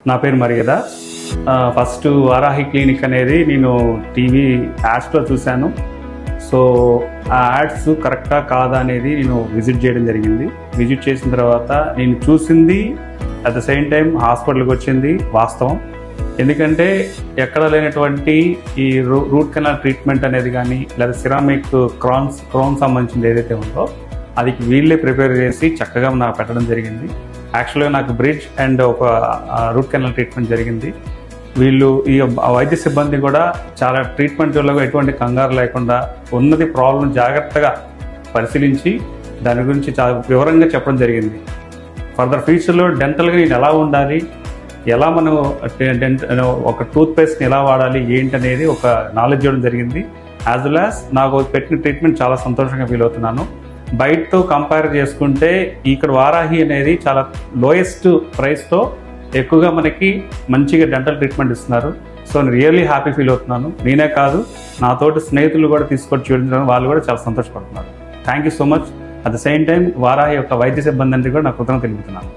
నా పేరు మర్యాద. ఫస్ట్ వారాహి క్లినిక్ అనేది నేను టీవీ యాడ్స్లో చూశాను. సో ఆ యాడ్స్ కరెక్టా కాదా అనేది నేను విజిట్ చేయడం జరిగింది. విజిట్ చేసిన తర్వాత నేను చూసింది అట్ ద సేమ్ టైం హాస్పిటల్కి వచ్చింది వాస్తవం. ఎందుకంటే ఎక్కడ లేనటువంటి ఈ రూట్ కెనాల్ ట్రీట్మెంట్ అనేది కానీ లేదా సిరామిక్ క్రౌన్ సంబంధించింది ఏదైతే ఉందో అది వీళ్ళే ప్రిపేర్ చేసి చక్కగా నాకు పెట్టడం జరిగింది. యాక్చువల్గా నాకు బ్రిడ్జ్ అండ్ ఒక రూట్ కెనాల్ ట్రీట్మెంట్ జరిగింది. వీళ్ళు ఈ వైద్య సిబ్బంది కూడా చాలా ట్రీట్మెంట్లో ఎటువంటి కంగారు లేకుండా ఉన్నది ప్రాబ్లం జాగ్రత్తగా పరిశీలించి దాని గురించి చాలా వివరంగా చెప్పడం జరిగింది. ఫర్దర్ ఫ్యూచర్లో డెంటల్గా నేను ఎలా ఉండాలి, ఎలా మనం ఒక టూత్ పేస్ట్ని ఎలా వాడాలి ఏంటి అనేది ఒక నాలెడ్జ్ ఇవ్వడం జరిగింది. యాజ్ వెల్ యాజ్ నాకు పెట్టిన ట్రీట్మెంట్ చాలా సంతోషంగా ఫీల్ అవుతున్నాను. బయటతో కంపేర్ చేసుకుంటే ఇక్కడ వారాహి అనేది చాలా లోయెస్ట్ ప్రైస్తో ఎక్కువగా మనకి మంచిగా డెంటల్ ట్రీట్మెంట్ ఇస్తున్నారు. సో నేను రియల్లీ హ్యాపీ ఫీల్ అవుతున్నాను. నేనే కాదు, నాతోటి స్నేహితులు కూడా తీసుకొచ్చి చూపించడం వాళ్ళు కూడా చాలా సంతోషపడుతున్నారు. Thank you so much. At the same time Varahi యొక్క వైద్య సిబ్బంది కూడా నాకు కృతజ్ఞతలు తెలుపుతున్నాను.